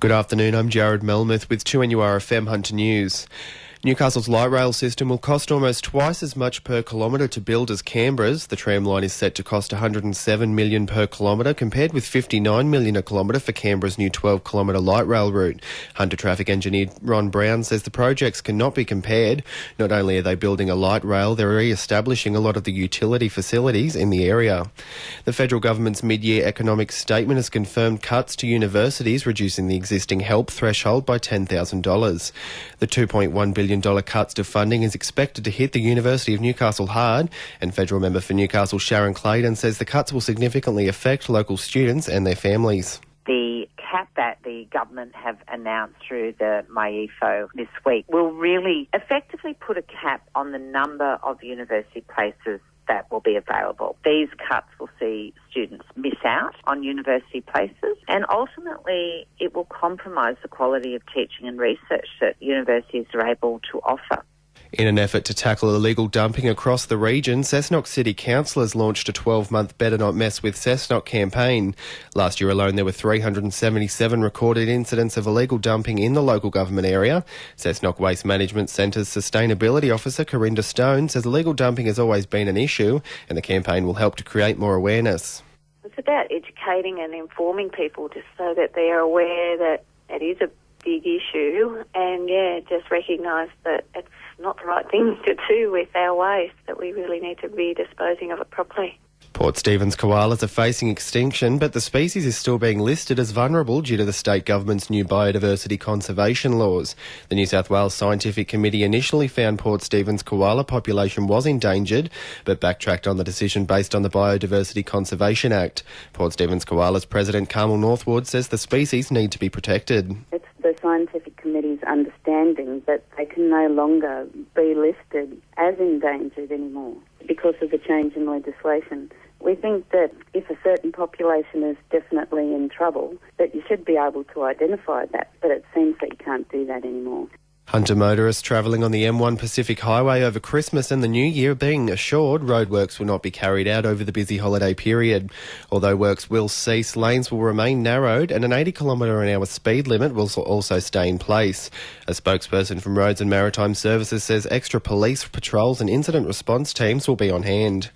Good afternoon, I'm Jarrod Melmeth with 2NURFM Hunter News. Newcastle's light rail system will cost almost twice as much per kilometre to build as Canberra's. The tram line is set to cost $107 million per kilometre, compared with $59 million a kilometre for Canberra's new 12-kilometre light rail route. Hunter Traffic Engineer Ron Brown says the projects cannot be compared. Not only are they building a light rail, they're re-establishing a lot of the utility facilities in the area. The federal government's mid-year economic statement has confirmed cuts to universities, reducing the existing help threshold by $10,000. The $2.1 billion cuts to funding is expected to hit the University of Newcastle hard, and federal member for Newcastle Sharon Clayton says the cuts will significantly affect local students and their families. The cap that the government have announced through the MyEFO this week will really effectively put a cap on the number of university places that will be available. These cuts will see students miss out on university places, and ultimately it will compromise the quality of teaching and research that universities are able to offer. In an effort to tackle illegal dumping across the region, Cessnock City councillors launched a 12-month Better Not Mess with Cessnock campaign. Last year alone, there were 377 recorded incidents of illegal dumping in the local government area. Cessnock Waste Management Centre's Sustainability Officer, Corinda Stone, says illegal dumping has always been an issue, and the campaign will help to create more awareness. It's about educating and informing people just so that they're aware that it is a big issue, and just recognise that it's not the right thing to do with our waste, that we really need to be disposing of it properly. Port Stephens koalas are facing extinction, but the species is still being listed as vulnerable due to the state government's new biodiversity conservation laws. The New South Wales Scientific Committee initially found Port Stephens koala population was endangered, but backtracked on the decision based on the Biodiversity Conservation Act. Port Stephens koalas President Carmel Northwood says the species need to be protected. It's the Scientific Committee's understanding that they can no longer be listed as endangered anymore because of the change in legislation. We think that if a certain population is definitely in trouble, that you should be able to identify that, but it seems that you can't do that anymore. Hunter motorists travelling on the M1 Pacific Highway over Christmas and the New Year being assured roadworks will not be carried out over the busy holiday period. Although works will cease, lanes will remain narrowed and an 80km/h speed limit will also stay in place. A spokesperson from Roads and Maritime Services says extra police patrols and incident response teams will be on hand.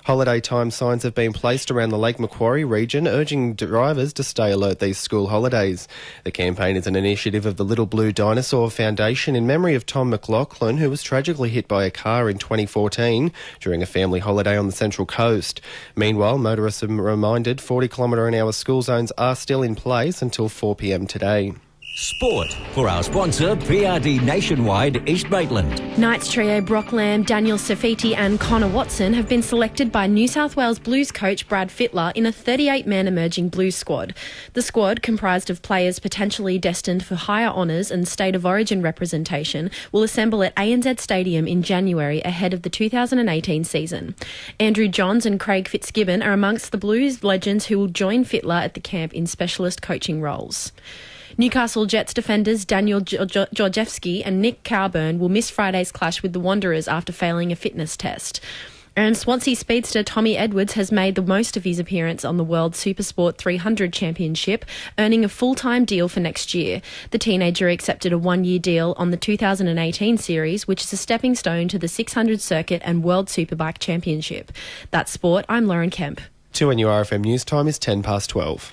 Holiday time signs have been placed around the Lake Macquarie region, urging drivers to stay alert these school holidays. The campaign is an initiative of the Little Blue Dinosaur Foundation in memory of Tom McLaughlin, who was tragically hit by a car in 2014 during a family holiday on the Central Coast. Meanwhile, motorists are reminded 40km/h school zones are still in place until 4 p.m. today. Sport for our sponsor, PRD Nationwide East Maitland. Knights trio Brock Lamb, Daniel Safiti and Connor Watson have been selected by New South Wales Blues coach Brad Fittler in a 38-man emerging Blues squad. The squad, comprised of players potentially destined for higher honours and state of origin representation, will assemble at ANZ Stadium in January ahead of the 2018 season. Andrew Johns and Craig Fitzgibbon are amongst the Blues legends who will join Fittler at the camp in specialist coaching roles. Newcastle Jets defenders Daniel Georgievski and Nick Cowburn will miss Friday's clash with the Wanderers after failing a fitness test. And Swansea speedster Tommy Edwards has made the most of his appearance on the World Supersport 300 Championship, earning a full-time deal for next year. The teenager accepted a one-year deal on the 2018 series, which is a stepping stone to the 600 Circuit and World Superbike Championship. That's sport. I'm Lauren Kemp. 2NURFM News Time is 12:10.